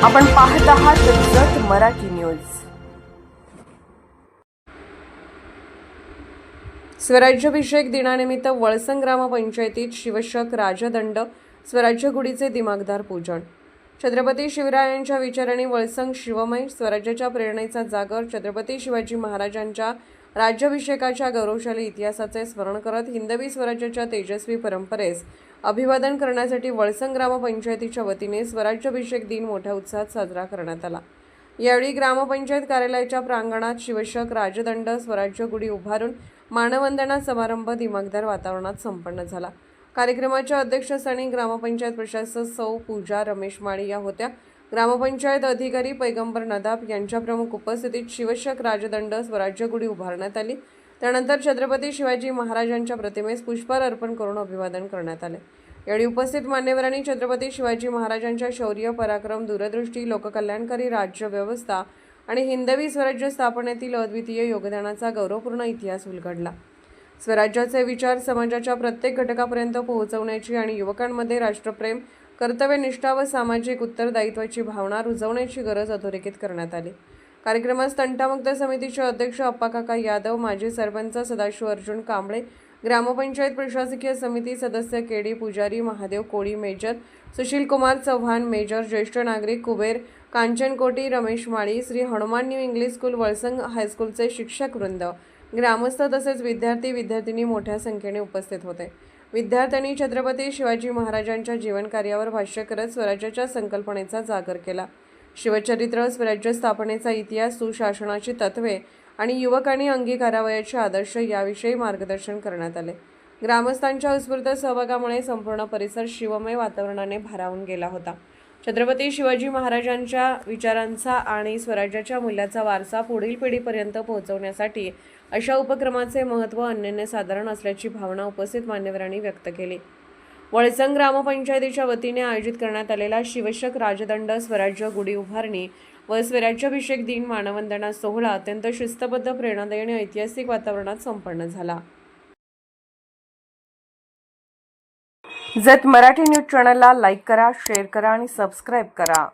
आपण पाहत आहात जत मराठी न्यूज। स्वराज्याभिषेक दिनानिमित्त वळसंग ग्रामपंचायतीत शिवशक राजदंड स्वराज्य गुढीचे दिमागदार पूजन। छत्रपती शिवरायांच्या विचारांनी वळसंग शिवमय स्वराज्याच्या प्रेरणेचा जागर छत्रपती शिवाजी महाराजांच्या राज्याभिषेकाच्या गौरवशाली इतिहासाचे स्मरण करत हिंदवी स्वराज्याच्या तेजस्वी परंपरेस अभिवादन करण्यासाठी वळसंग ग्रामपंचायतीच्या वतीने स्वराज्याभिषेक दिन मोठ्या उत्साहात साजरा करण्यात आला। यावेळी ग्रामपंचायत कार्यालयाच्या प्रांगणात शिवशक राजदंड स्वराज्य गुढी उभारून मानवंदना समारंभ दिमागदार वातावरणात संपन्न झाला। कार्यक्रमाच्या अध्यक्षस्थानी ग्रामपंचायत प्रशासक सौ पूजा रमेश माळी या होत्या। ग्रामपंचायत अधिकारी पैगंबर नदाब यांच्या प्रमुख उपस्थितीत शिवशक राजदंड स्वराज्य गुढी उभारण्यात आली। त्यानंतर छत्रपती शिवाजी महाराजांच्या प्रतिमेस पुष्पहार अर्पण करून अभिवादन करण्यात आले। यावेळी उपस्थित मान्यवरांनी छत्रपती शिवाजी महाराजांच्या शौर्य पराक्रम दूरदृष्टी लोककल्याणकारी राज्य व्यवस्था आणि हिंदवी स्वराज्य स्थापनेतील अद्वितीय योगदानाचा गौरवपूर्ण इतिहास उलगडला। स्वराज्याचे विचार समाजाच्या प्रत्येक घटकापर्यंत पोहोचवण्याची आणि युवकांमध्ये राष्ट्रप्रेम कर्तव्यनिष्ठा व सामाजिक उत्तरदायित्वाची भावना रुजवण्याची गरज अधोरेखित करण्यात आली। कार्यक्रमात तंटामुक्त समितीचे अध्यक्ष अप्पाकाका यादव, माजी सरपंच सदाशिव अर्जुन कांबळे, ग्रामपंचायत प्रशासकीय समिती सदस्य KD Pujari, Mahadev Koli, major Sushil Kumar Chavan, major ज्येष्ठ नागरिक Kuber Kanchan Koti, Ramesh Mali, Shri Hanuman new English school Valsang हायस्कूलचे शिक्षक वृंद, ग्रामस्थ तसेच विद्यार्थी विद्यार्थिनी मोठ्या संख्येने उपस्थित होते। विद्यार्थ्यांनी छत्रपती शिवाजी महाराजांच्या जीवनकार्यावर भाष्य करत स्वराज्याच्या संकल्पनेचा जागर केला। शिवचरित्र, स्वराज्य स्थापनेचा इतिहास, सुशासनाची तत्त्वे आणि युवकांनी अंगीकारावयाचे आदर्श याविषयी मार्गदर्शन करण्यात आले। ग्रामस्थांच्या उत्स्फूर्त सहभागामुळे संपूर्ण परिसर शिवमय वातावरणाने भारावून गेला होता। छत्रपती शिवाजी महाराजांच्या विचारांचा आणि स्वराज्याच्या मूल्याचा वारसा पुढील पिढीपर्यंत पोहोचवण्यासाठी अशा उपक्रमाचे महत्त्व अनन्यसाधारण असल्याची भावना उपस्थित मान्यवरांनी व्यक्त केली। वळसंग ग्रामपंचायतीच्या वतीने आयोजित करण्यात आलेला शिवशक राजदंड स्वराज्य गुढी उभारणी व स्वराज्याभिषेक दिन मानवंदना सोहळा अत्यंत शिस्तबद्ध, प्रेरणादायी आणि ऐतिहासिक वातावरणात संपन्न झाला। जत मराठी न्यूज चॅनलला लाईक करा, शेअर करा आणि सबस्क्राईब करा।